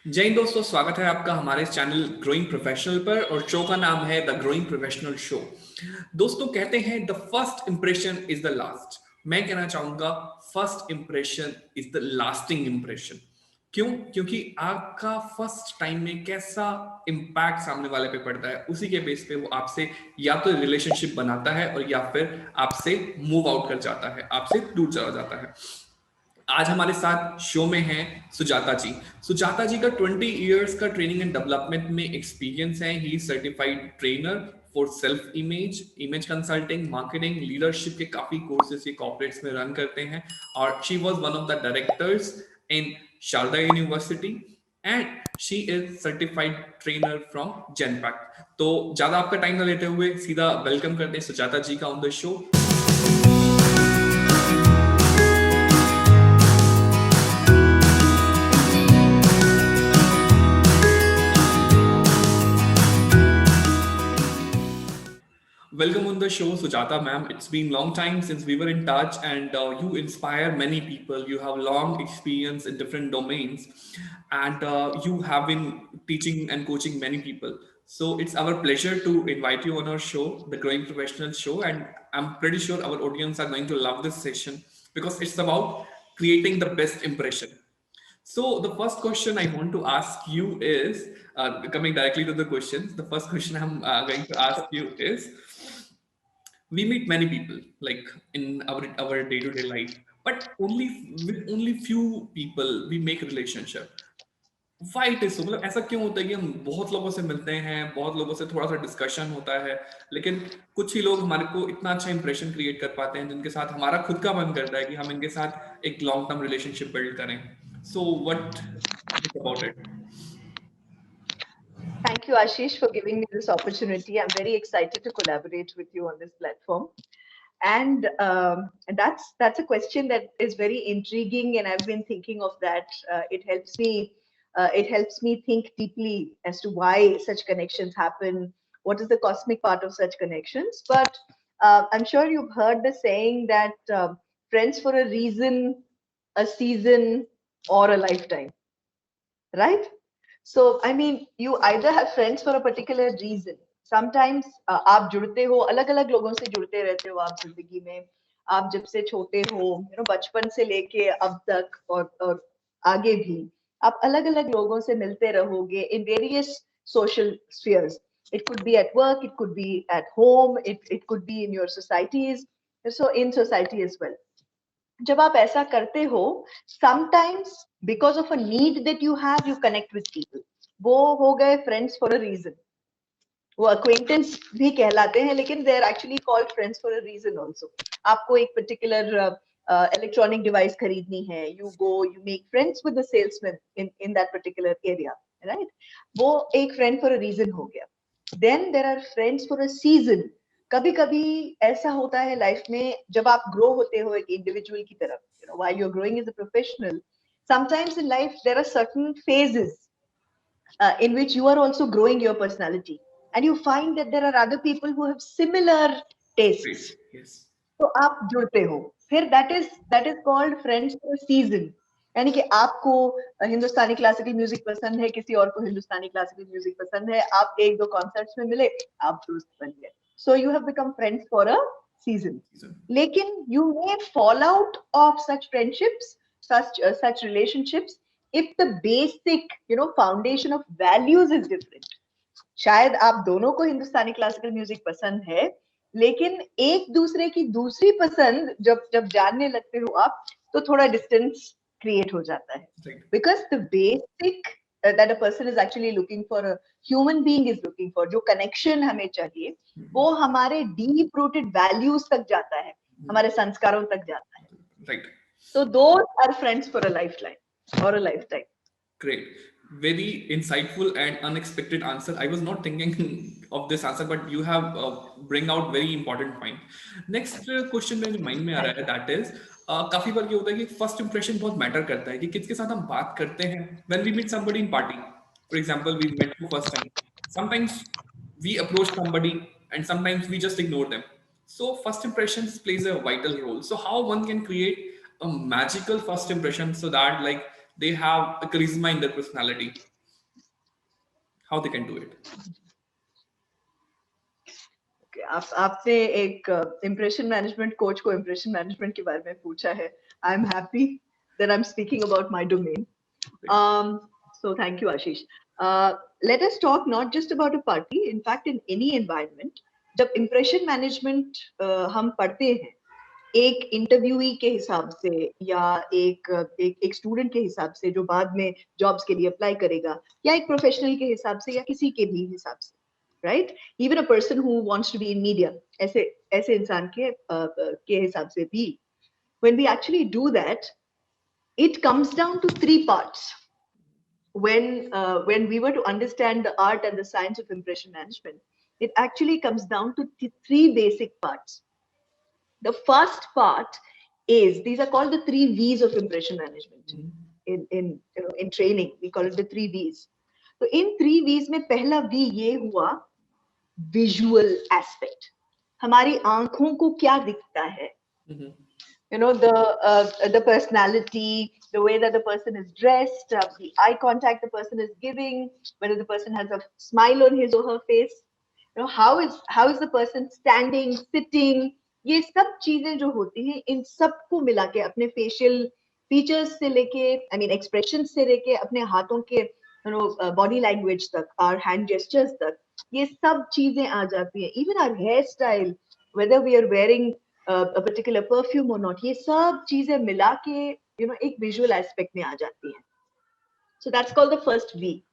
जय हिंद दोस्तों, स्वागत है आपका हमारे चैनल ग्रोइंग प्रोफेशनल पर और शो का नाम है द ग्रोइंग प्रोफेशनल शो। दोस्तों कहते हैं the first impression is the last. मैं कहना चाहूंगा first impression is the lasting impression. क्यों? क्योंकि आपका फर्स्ट टाइम में कैसा इम्पैक्ट सामने वाले पे पड़ता है, उसी के बेस पे वो आपसे या तो रिलेशनशिप बनाता है और या फिर आपसे मूव आउट कर जाता है, आपसे दूर चला जाता है। आज हमारे साथ शो में हैं सुजाता जी। सुजाता जी का 20 इयर्स का ट्रेनिंग एंड डेवलपमेंट में एक्सपीरियंस है। He certified trainer for self image, image consulting, marketing, leadership के काफी कोर्सेज ये कॉर्पोरेट्स में रन करते हैं और she was one of the directors in Sharda University and she is certified trainer from Genpact. तो ज्यादा आपका टाइम न लेते हुए सीधा वेलकम करते हैं सुजाता जी का on the show. Welcome on the show, Sujata ma'am. It's been long time since we were in touch, and you inspire many people. You have long experience in different domains, and you have been teaching and coaching many people. So it's our pleasure to invite you on our show, the Growing Professional Show, and I'm pretty sure our audience are going to love this session because it's about creating the best impression. So the first question I want to ask you is, coming directly to the questions, the first question I'm going to ask you is, we meet many people like in our day-to-day life, but only with only few people we make relationship. Why it is so? मतलब ऐसा क्यों होता है कि हम बहुत लोगों से मिलते हैं, बहुत लोगों से थोड़ा सा डिस्कशन होता है, लेकिन कुछ ही लोग हमारे को इतना अच्छा इंप्रेशन क्रिएट कर पाते हैं जिनके साथ हमारा खुद का मन करता है कि हम इनके साथ एक लॉन्ग टर्म रिलेशनशिप बिल्ड करें। So what about it? Thank you, Ashish, for giving me this opportunity. I'm very excited to collaborate with you on this platform. And that's a question that is very intriguing, and I've been thinking of that. It helps me think deeply as to why such connections happen. What is the cosmic part of such connections? But I'm sure you've heard the saying that friends for a reason, a season, or a lifetime, right? So, I mean, you either have friends for a particular reason. Sometimes आप जुड़ते हो, अलग-अलग लोगों से जुड़ते रहते हो आप जिंदगी में। आप जब से छोटे हो, बचपन से लेके अब तक और आगे भी आप अलग-अलग लोगों से मिलते रहोगे in various social spheres. It could be at work, it could be at home, it could be in your societies, so in society as well. जब आप ऐसा करते हो, sometimes because of a need that you have, you connect with people. वो हो गए friends for a reason. वो acquaintance भी कहलाते हैं, लेकिन they are actually called friends for a reason also. आपको एक particular electronic device खरीदनी है, you go, you make friends with the salesman in that particular area, right? वो एक friend for a reason हो गया. Then there are friends for a season. कभी कभी ऐसा होता है लाइफ में जब आप ग्रो होते हो एक इंडिविजुअल की तरफ, while you're growing as a professional, sometimes in life there are certain phases in which you are also growing your personality, and you find that there are other people who have similar tastes. Yes. तो आप जुड़ते हो, फिर that is called friends for a season. यानी कि आपको हिंदुस्तानी classical music पसंद है, किसी और को हिंदुस्तानी क्लासिकल म्यूजिक पसंद है, आप एक दो कॉन्सर्ट्स में मिले, आप दोस्त बन गए. So you have become friends for a season. Lekin you may fall out of such friendships, such relationships, if the basic, foundation of values is different. शायद आप दोनों को हिंदुस्तानी क्लासिकल म्यूजिक पसंद है, लेकिन एक दूसरे की दूसरी पसंद जब जब जानने लगते हो आप, तो थोड़ा डिस्टेंस क्रिएट हो जाता है. Because the basic that a person is actually looking for, a human being is looking for, जो connection हमें चाहिए, वो हमारे deep rooted values तक जाता है, हमारे संस्कारों तक जाता है. Right. So those are friends for a lifeline or a lifetime. Great. Very insightful and unexpected answer. I was not thinking of this answer, but you have bring out very important point. Next question मेरे mind में आ रहा है, that is काफी बार ये होता है कि first impression बहुत matter करता है कि किसके साथ हम बात करते हैं. When we meet somebody in party, for example, we met for first time. Sometimes we approach somebody and sometimes we just ignore them. So first impressions plays a vital role. So how one can create a magical first impression so that like they have a charisma in their personality. how they can do it. आपने एक impression management coach को impression management के बारे में पूछा है. I am happy that I am speaking about my domain. So thank you, Ashish. Let us talk not just about a party. In fact, in any environment, जब impression management हम पढ़ते हैं, एक इंटरव्यूई के हिसाब से या एक स्टूडेंट के हिसाब से जो बाद में जॉब्स के लिए अप्लाई करेगा, या एक प्रोफेशनल के हिसाब से या किसी के भी हिसाब से, right? Even a person who wants to be in media, ऐसे इंसान के हिसाब से भी, when we actually do that, it comes down to three parts. When we were to understand the art and the science of impression management, it actually comes down to three basic parts. The first part is, these are called the 3 V's of impression management. In training we call it the 3 V's. So in 3 V's में पहला V ये हुआ visual aspect. हमारी आंखों को क्या दिखता है? You know, the personality, the way that the person is dressed, the eye contact the person is giving, whether the person has a smile on his or her face, you know, how is the person standing, sitting, ये सब चीजें जो होती हैं, इन सबको मिला के अपने फेशियल फीचर्स से लेके, आई मीन एक्सप्रेशन से लेके अपने हाथों के बॉडी लैंग्वेज तक और हैंड जेस्चर्स तक, ये सब चीजें आ जाती हैं. Even our hair style, whether we are wearing a particular perfume or not, ये सब चीजें मिला के एक visual aspect में आ जाती हैं. So that's called the first V.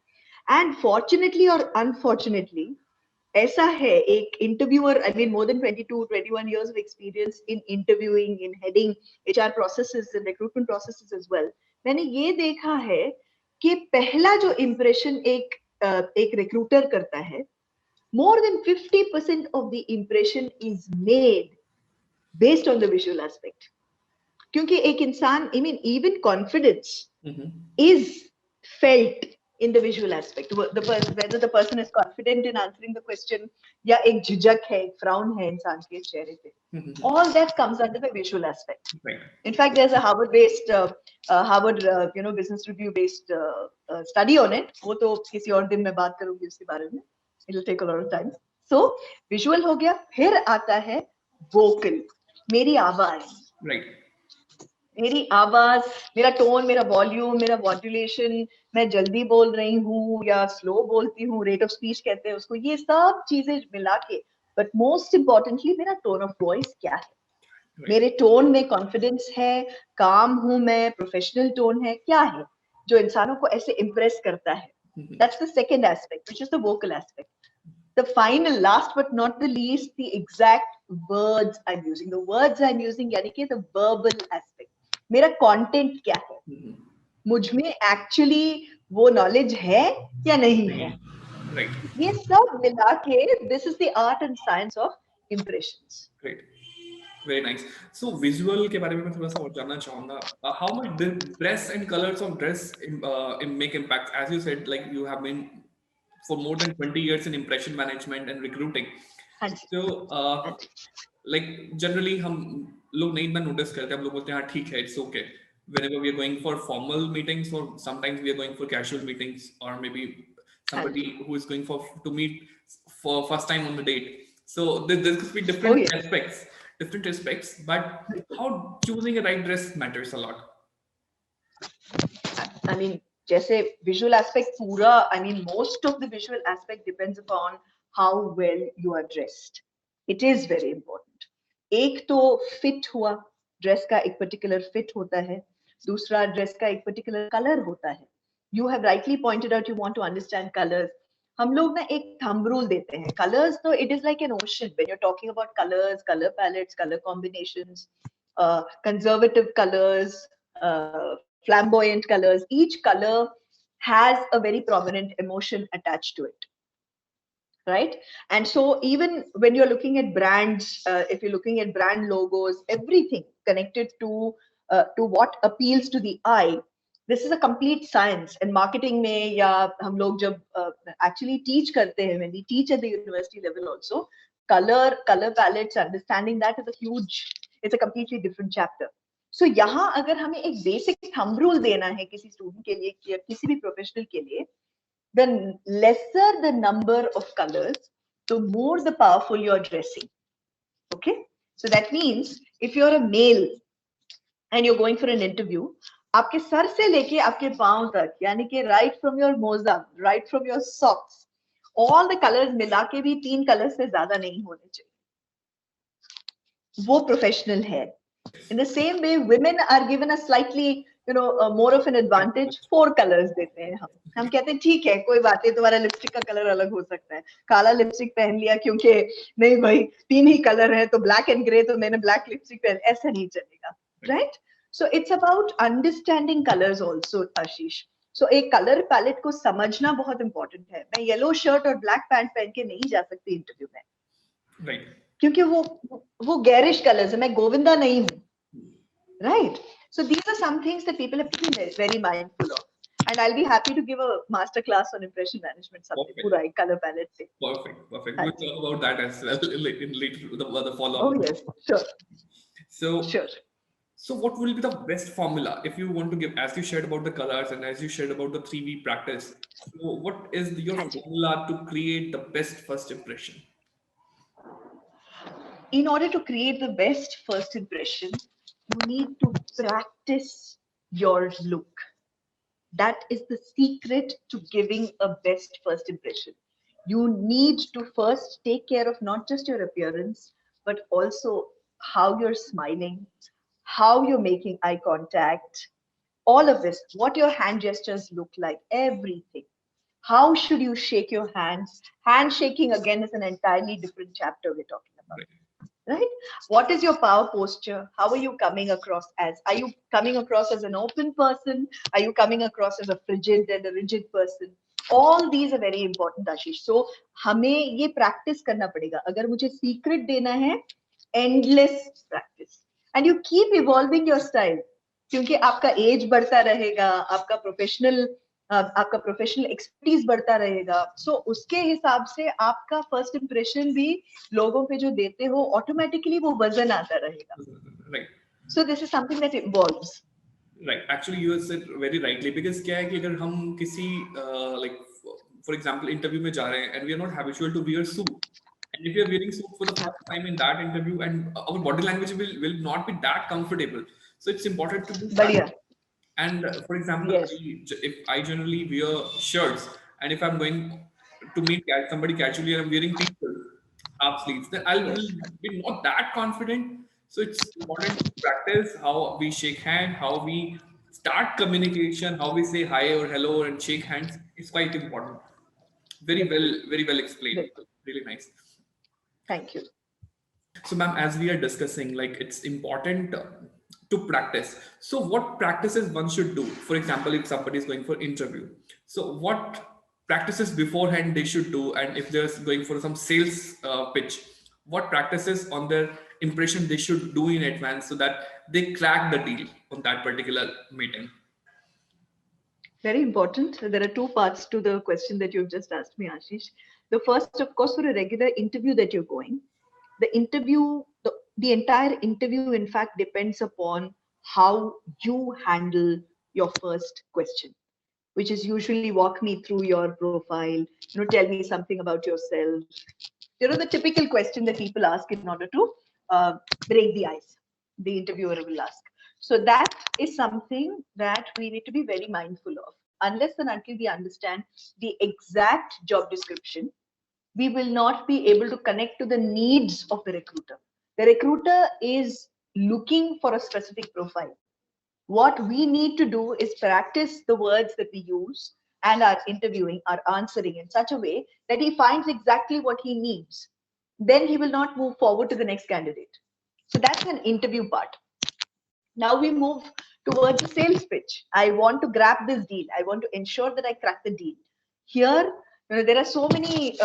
And fortunately or unfortunately, ऐसा है, एक interviewer, I mean more than 21 years of experience in interviewing, in heading HR processes and recruitment processes as well, मैंने ये देखा है कि पहला जो impression एक recruiter करता है, more than 50% of the impression is made based on the visual aspect. क्योंकि एक इंसान, I mean even confidence is felt in the visual aspect. Whether the person is confident in answering the question, या एक झिझक है, एक frown है इंसान के चेहरे पे, all that comes under the visual aspect. Right. In fact, there's a Harvard-based, Business Review-based study on it. वो तो किसी और दिन मैं बात करूँगी उसके बारे में. It'll take a lot of time. So visual हो गया, फिर आता है vocal, मेरी आवाज. Right. मेरी आवाज, मेरा टोन, मेरा वॉल्यूम, मेरा मॉड्यूलेशन, मैं जल्दी बोल रही हूँ या स्लो बोलती हूँ, रेट ऑफ स्पीच कहते हैं उसको, ये सब चीजें मिला के, बट मोस्ट इम्पोर्टेंटली मेरा टोन ऑफ वॉइस क्या है? मेरे टोन में कॉन्फिडेंस है, काम हूँ मैं, प्रोफेशनल टोन है, क्या है जो इंसानों को ऐसे इम्प्रेस करता है? That's the second aspect, which is the vocal aspect. The final, last but not the least, the exact words I'm using. The words I'm using, यानी कि the verbal aspect. मेरा content क्या है? मुझ में actually वो knowledge है या नहीं है? Right. ये सब मिला के, this is the art and science of impressions. Great. Very nice. So visual के बारे में मैं थोड़ा सा और जानना चाहूँगा. How much the dress and colors of dress make impact? As you said, like you have been for more than 20 years in impression management and recruiting. So like generally हम लोग नहीं इतना notice करते, हम लोग बोलते हैं हाँ ठीक है, it's okay. Whenever we are going for formal meetings, or sometimes we are going for casual meetings, or maybe somebody who is going to meet for first time on the date. So there could be different aspects, but how choosing a right dress matters a lot. I mean, जैसे visual aspect पूरा, I mean most of the visual aspect depends upon how well you are dressed. It is very important. एक तो fit हुआ, dress का एक particular fit होता है, दूसरा dress का एक particular color होता है. You have rightly pointed out you want to understand colors. हम लोग ना एक thumb rule देते हैं. Colors, तो it is like an ocean when you're talking about colors, color palettes, color combinations, conservative colors, flamboyant colors. Each color has a very prominent emotion attached to it, right? And so even when you're looking at brands, if you're looking at brand logos, everything connected to what appeals to the eye, this is a complete science. And marketing में या हम लोग जब actually teach करते हैं, when we teach at the university level also, color palettes, understanding that is it's a completely different chapter. So यहाँ अगर हमें एक basic thumb rule देना है किसी student के लिए या किसी भी professional के लिए, the lesser the number of colors, the more the powerful you're dressing. Okay, so that means if you're a male and you're going for an interview, आपके सर से लेके आपके पांव तक, यानी कि right from your मोजा, right from your socks, all the colors मिला के भी 3 colors से ज्यादा नहीं होने चाहिए. वो professional है. In the same way, women are given a slightly, more of an advantage. 4 colors देते हैं हम कहते हैं ठीक है, कोई बात नहीं, तुम्हारा लिपस्टिक का कलर अलग हो सकता है, काला लिपस्टिक पहन लिया क्योंकि नहीं भाई 3 ही कलर है, तो ब्लैक एंड ग्रे, तो मैंने ब्लैक लिपस्टिक पहन, ऐसा नहीं चलेगा, right? So it's about understanding colors also, Ashish. So एक कलर पैलेट को समझना बहुत इंपॉर्टेंट है. मैं येलो शर्ट और ब्लैक पैंट पहन के नहीं जा सकती इंटरव्यू में, Right. क्योंकि वो गैरिश कलर्स है, मैं गोविंदा नहीं हूँ. Right. So these are some things that people have to be very mindful of. And I'll be happy to give a master class on impression management someday. Pura color palette se. Perfect. We'll talk about that as well in later the follow-up. Oh yes, sure. Sure. So what will be the best formula if you want to give, as you shared about the colors and as you shared about the 3V practice? So what is your formula to create the best first impression? In order to create the best first impression, you need to practice your look. That is the secret to giving a best first impression. You need to first take care of not just your appearance, but also how you're smiling, how you're making eye contact, all of this, what your hand gestures look like, everything. How should you shake your hands? Handshaking again is an entirely different chapter we're talking about. Right? What is your power posture? How are you coming across as? Are you coming across as an open person? Are you coming across as a frigid and a rigid person? All these are very important, Ashish. So हमें ये practice करना पड़ेगा. अगर मुझे secret देना है, endless practice. And you keep evolving your style. क्योंकि आपका age बढ़ता रहेगा, आपका प्रोफेशनल एक्सपर्टीज बढ़ता रहेगा. सो उसके हिसाब से आपका फर्स्ट इंप्रेशन भी लोगों पे जो देते हो ऑटोमेटिकली वो वजन आता रहेगा. Right. So this is something that evolves. Right. Actually, you said very rightly, because क्या है कि अगर हम किसी like for example interview में जा रहे हैं and we are not habitual to wear suit, and if you are wearing suit for the first time in that interview and our body language will not be that comfortable, so it's important to do that. And for example, Yes. if I generally wear shirts, and if I'm going to meet somebody casually and I'm wearing t-shirts, half sleeves, then will be not that confident. So it's important to practice how we shake hand, how we start communication, how we say hi or hello and shake hands. It's quite important. Very well explained. Really nice. Thank you. So ma'am, as we are discussing, like it's important to practice. So what practices one should do? For example, if somebody is going for interview, so what practices beforehand they should do? And if they're going for some sales pitch, what practices on their impression they should do in advance so that they crack the deal on that particular meeting? Very important. There are 2 parts to the question that you've just asked me, Ashish. The first, of course, for a regular interview that you're going, the entire interview, in fact, depends upon how you handle your first question, which is usually walk me through your profile, tell me something about yourself. The typical question that people ask in order to break the ice, the interviewer will ask. So that is something that we need to be very mindful of. Unless and until we understand the exact job description, we will not be able to connect to the needs of the recruiter. The recruiter is looking for a specific profile. What we need to do is practice the words that we use and are interviewing, are answering in such a way that he finds exactly what he needs. Then he will not move forward to the next candidate. So that's an interview part. Now we move towards the sales pitch. I want to grab this deal. I want to ensure that I crack the deal. Here, there are so many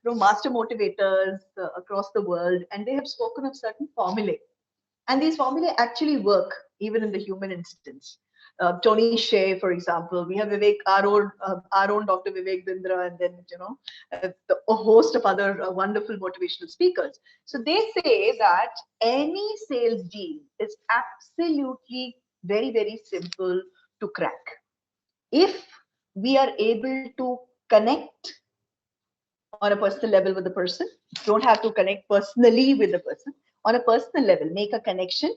master motivators across the world, and they have spoken of certain formulae. And these formulae actually work even in the human instance. Tony Hsieh, for example, we have Vivek, our own Dr. Vivek Bindra, and then a host of other wonderful motivational speakers. So they say that any sales deal is absolutely very, very simple to crack if we are able to connect on a personal level with the person. Don't have to connect personally with the person. On a personal level, make a connection,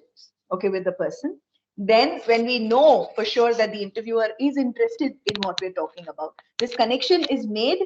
okay, with the person. Then when we know for sure that the interviewer is interested in what we're talking about, this connection is made,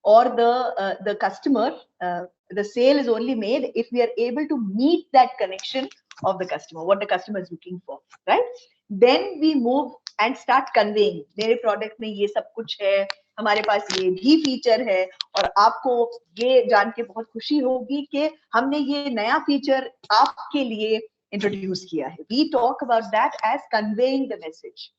or the customer, the sale is only made if we are able to meet that connection of the customer, what the customer is looking for, right? Then we move and start conveying, मेरे product में ये सब कुछ है, हमारे पास ये भी feature है, और आपको ये जान के बहुत खुशी होगी कि हमने ये नया फीचर आपके लिए इंट्रोड्यूस किया है. We talk about that as conveying the message.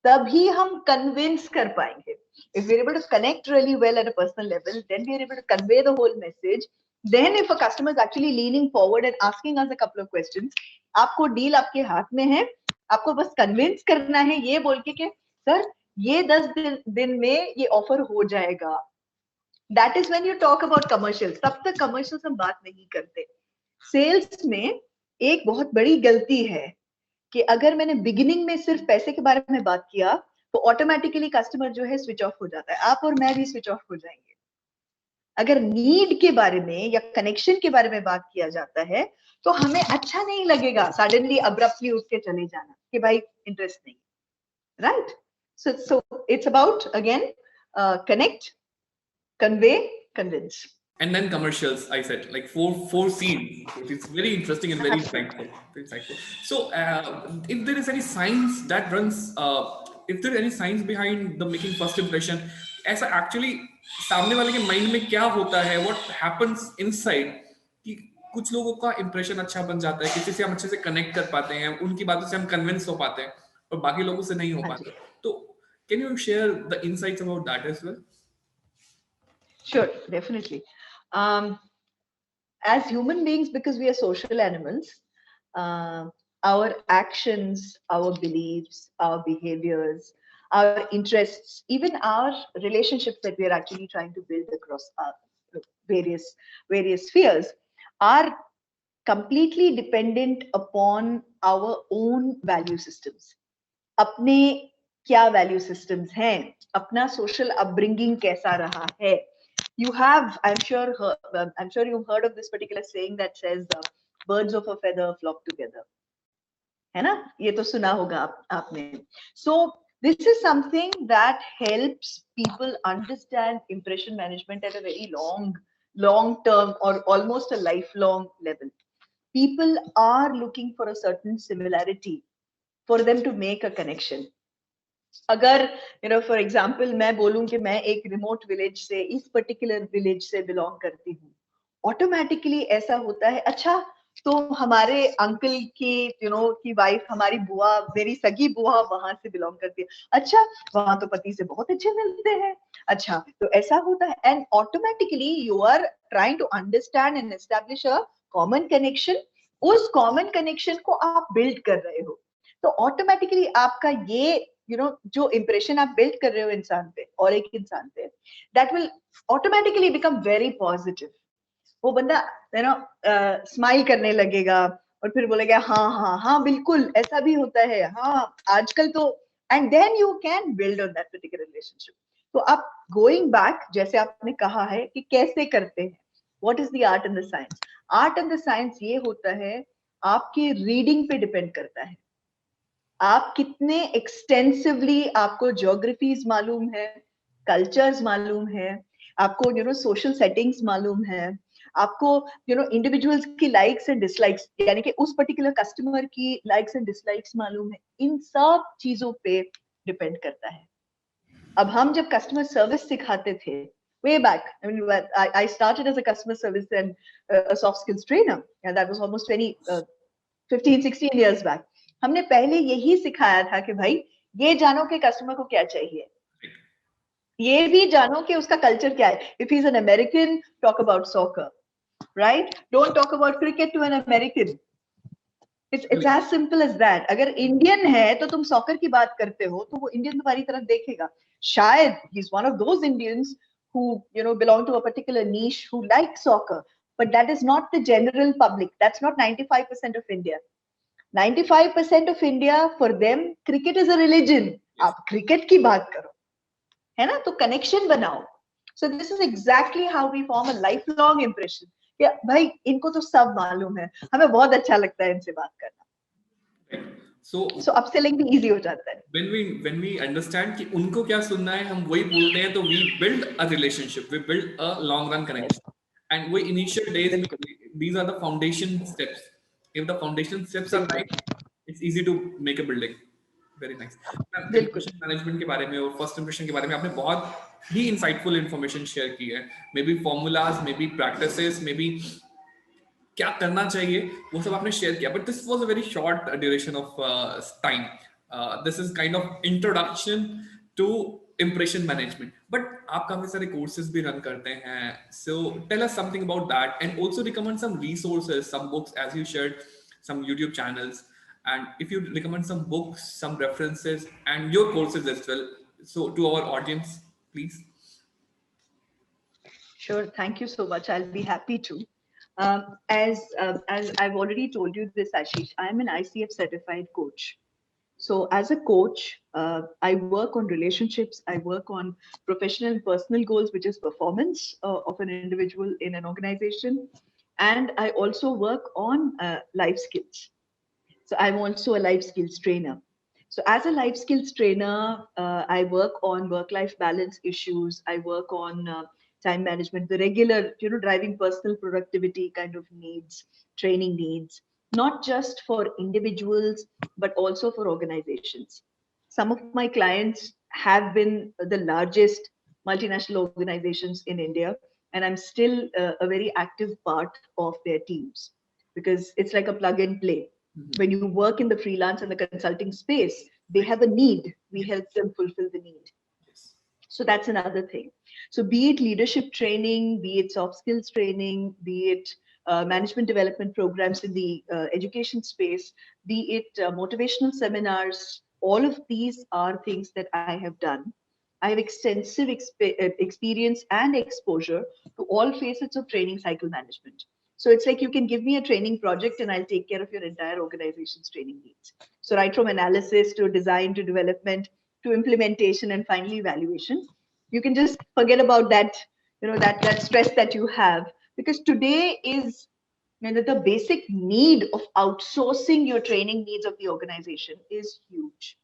तभी हम convince कर पाएंगे. If we're able to connect really well at a personal level, then we're able to convey the whole message. Then if a customer is actually leaning forward and asking us a couple of questions, आपको deal आपके हाथ में है, आपको बस convince करना है ये बोल के सर ये 10 दिन में ये ऑफर हो जाएगा. That is when you talk about commercials. तब तक commercials हम बात नहीं करते. Sales में एक बहुत बड़ी गलती है कि अगर मैंने बिगिनिंग में सिर्फ पैसे के बारे में बात किया तो ऑटोमेटिकली कस्टमर जो है स्विच ऑफ हो जाता है. आप और मैं भी स्विच ऑफ हो जाएंगे. अगर नीड के बारे में या कनेक्शन के बारे में बात किया जाता है तो हमें अच्छा नहीं लगेगा सडनली अब्रप्टली उठ के चले जाना कि भाई इंटरेस्ट नहीं, right? So it's about again connect, convey, convince. And then commercials, I said, like four scenes, which is very interesting and very insightful. So if there is any science that runs, if there is any science behind the making first impression, ऐसा actually सामने वाले के mind में क्या होता है, what happens inside, कि कुछ लोगों का impression अच्छा बन जाता है, किसी से हम अच्छे से connect कर पाते हैं, उनकी बातों से हम convince हो पाते हैं, और बाकी लोगों से नहीं हो पाते. तो can you share the insights about that as well? Sure, definitely. As human beings, because we are social animals, our actions, our beliefs, our behaviors, our interests, even our relationships that we are actually trying to build across various spheres are completely dependent upon our own value systems. अपने क्या value systems हैं, अपना social upbringing कैसा रहा है. You have, I'm sure you've heard of this particular saying that says, birds of a feather flock together. है ना? ये तो सुना होगा आपने. So this is something that helps people understand impression management at a very long term or almost a lifelong level. People are looking for a certain similarity for them to make a connection. अगर for example मैं बोलूं कि मैं एक remote village से, इस particular village से belong करती हूँ, ऑटोमेटिकली ऐसा होता है, अच्छा तो हमारे अंकल की वाइफ, हमारी बुआ, मेरी सगी बुआ वहां से बिलोंग करती है, अच्छा वहां तो पति से बहुत अच्छे मिलते हैं, अच्छा तो ऐसा होता है. And automatically you are trying to understand and establish a common connection. उस कॉमन कनेक्शन को आप बिल्ड कर रहे हो तो ऑटोमेटिकली आपका ये जो इंप्रेशन आप बिल्ड कर रहे हो इंसान पे और एक इंसान पे, that will automatically become very positive. वो बंदा स्माइल करने लगेगा और फिर बोलेगा हाँ हाँ हाँ बिल्कुल ऐसा भी होता है, हाँ आजकल तो, and then you can build on that particular relationship. तो आप गोइंग बैक, जैसे आपने कहा है कि कैसे करते हैं, what is the art and the science. Art and the science ये होता है, आपकी रीडिंग पे डिपेंड करता है. आप कितने एक्सटेंसिवली, आपको ज्योग्राफीज मालूम है, कल्चर्स मालूम है, आपको सोशल सेटिंग्स मालूम है, आपको इंडिविजुअल्स की लाइक्स एंड डिसलाइक्स, यानी कि उस पर्टिकुलर कस्टमर की लाइक्स एंड डिसलाइक्स मालूम है. इन सब चीजों पे डिपेंड करता है. अब हम जब कस्टमर सर्विस सिखाते थे way back, I mean, I started as a customer service and a soft skills trainer, and that was almost 15-16 years back. हमने पहले यही सिखाया था कि भाई ये जानो कि कस्टमर को क्या चाहिए, ये भी जानो कि उसका कल्चर क्या है. If he's an American, talk about soccer, right? Don't talk about cricket to an American. It's as simple as that. अगर इंडियन है तो तुम सॉकर की बात करते हो तो वो इंडियन तुम्हारी तरफ देखेगा. शायद he's one of those Indians who belong to a particular niche who like soccer, but that is not the general public. That's not 95% of India. 95% of India, for them, cricket is a religion. आप cricket की बात करो, है ना? तो connection बनाओ. So this is exactly how we form a lifelong impression. Yeah, भाई इनको तो सब मालूम है, हमें बहुत अच्छा लगता है इनसे बात करना. Right. So So upselling भी easy हो जाता है. when we understand कि उनको क्या सुनना है, हम वही बोलते हैं, तो we build a relationship, we build a long run connection. And we initial days, बिल्कुल. these are the foundation steps. If the foundation steps are right, it's easy to make a building. Very nice. बिल्कुल. Impression management के बारे में और first impression के बारे में आपने बहुत ही insightful information share की है. Maybe formulas, maybe practices, maybe क्या करना चाहिए, वो सब आपने शेयर किया. But this was a very short duration of time. This is kind of introduction to impression management. बट आप काफी सारे कोर्सेज भी रन करते हैं, so tell us something about that and also recommend some resources, some books as you shared, some YouTube channels, and if you recommend some books, some references, and your courses as well, so to our audience, please. Sure. Thank you so much. I'll be happy to. As I've already told you this, Ashish, I'm an ICF certified coach. So as a coach, I work on relationships. I work on professional and personal goals, which is performance of an individual in an organization. And I also work on life skills. So I'm also a life skills trainer. So as a life skills trainer, I work on work-life balance issues. I work on time management, the regular, driving personal productivity kind of needs, training needs, not just for individuals, but also for organizations. Some of my clients have been the largest multinational organizations in India, and I'm still a very active part of their teams because it's like a plug and play. When you work in the freelance and the consulting space, they have a need. We help them fulfill the need. So that's another thing. So be it leadership training, be it soft skills training, be it management development programs in the education space, be it motivational seminars, all of these are things that I have done. I have extensive experience and exposure to all facets of training cycle management. So it's like you can give me a training project and I'll take care of your entire organization's training needs. So right from analysis to design to development to implementation and finally evaluation. You can just forget about that, that stress that you have, because today is the basic need of outsourcing your training needs of the organization is huge,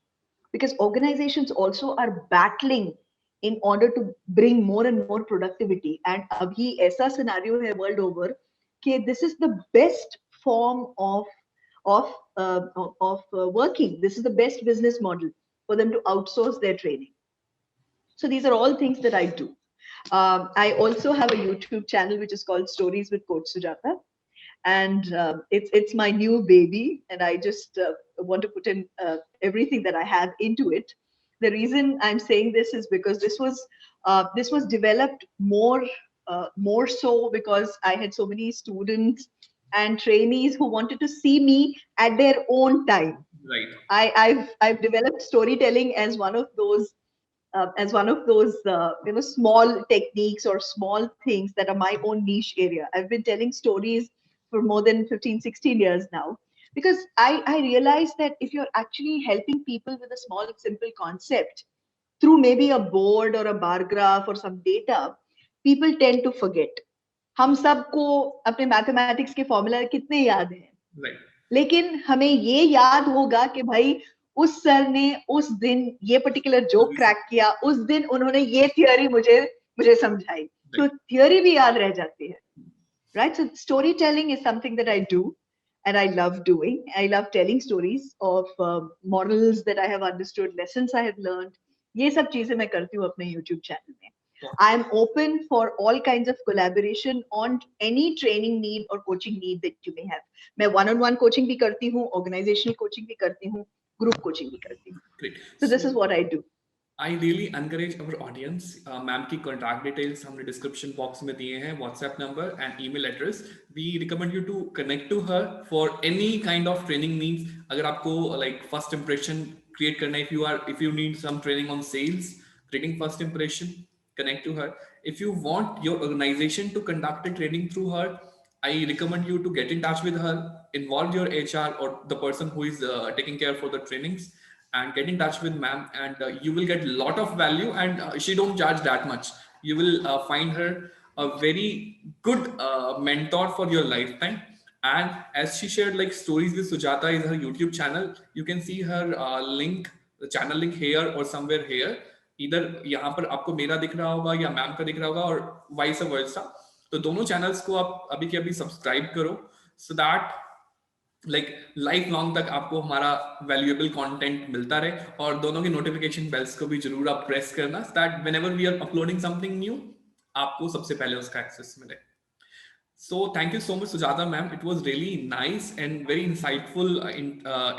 because organizations also are battling in order to bring more and more productivity. And abhi aisa scenario hai world over कि this is the best form of working. This is the best business model for them to outsource their training. So these are all things that I do. I also have a YouTube channel which is called Stories with Coach Sujata, and it's my new baby, and I just want to put in everything that I have into it. The reason I'm saying this is because this was developed more so because I had so many students and trainees who wanted to see me at their own time. Right. I've developed storytelling as one of those small techniques or small things that are my own niche area. I've been telling stories for more than 15-16 years now, because I realized that if you're actually helping people with a small simple concept through maybe a board or a bar graph or some data, people tend to forget. हम सबको अपने mathematics के formula कितने याद हैं, Right. लेकिन हमें ये याद होगा कि भाई उस सर ने उस दिन ये पर्टिकुलर जोक क्रैक किया, उस दिन उन्होंने ये थियरी मुझे समझाई. तो थियरी भी याद रह जाती है, right? So storytelling is something that I do and I love doing. I love telling stories of models that I have understood, lessons I have learned. ये सब चीजें मैं करती हूँ अपने YouTube channel में. I am open for all kinds of collaboration on any training need or coaching need that you may have. मैं one-on-one coaching भी करती हूँ, organizational coaching भी करती हूँ, group coaching भी करती हूँ. Great. So this is what I do. I really encourage our audience. Ma'am की contact details हमने description box में दिए हैं, WhatsApp number and email address. We recommend you to connect to her for any kind of training needs. अगर आपको like first impression create करना है, if you need some training on sales, creating first impression, connect to her. If you want your organization to conduct a training through her, I recommend you to get in touch with her, involve your HR or the person who is taking care for the trainings, and get in touch with ma'am, and you will get a lot of value, and she don't charge that much. You will find her a very good mentor for your lifetime. And as she shared like stories with Sujata is her YouTube channel. You can see her link, the channel link here or somewhere here. इधर यहाँ पर आपको मेरा दिख रहा होगा या ma'am का दिख रहा होगा और वाइस वर्सा. तो दोनों चैनल्स को आप अभी के अभी सब्सक्राइब करो, so that like life long तक आपको हमारा वैल्यूएबल कंटेंट मिलता रहे. और दोनों की नोटिफिकेशन बेल्स को भी जरूर आप प्रेस करना, that whenever we are uploading something new आपको सबसे पहले उसका एक्सेस मिले. So thank you so much Sujata ma'am, it was really nice and very insightful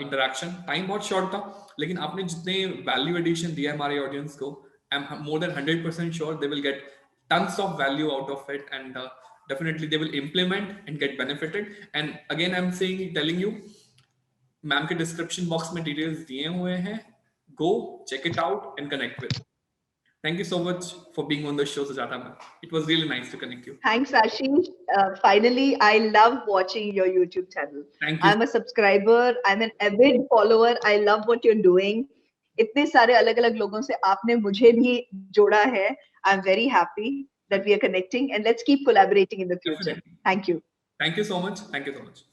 interaction. Time बहुत short था लेकिन आपने जितने value addition दिया हमारे audience को, I'm more than 100% sure they will get tons of value out of it, and definitely they will implement and get benefited. And again I'm saying, telling you, ma'am के description box में details दिए हुए हैं, go check it out and connect with. Thank you so much for being on the show, Sujata ma'am. It was really nice to connect you. Thanks, Ashish. Finally, I love watching your YouTube channel. Thank you. I'm a subscriber. I'm an avid follower. I love what you're doing. इतने सारे अलग-अलग लोगों से आपने मुझे भी जोड़ा है. I'm very happy that we are connecting, and let's keep collaborating in the future. Definitely. Thank you. Thank you so much. Thank you so much.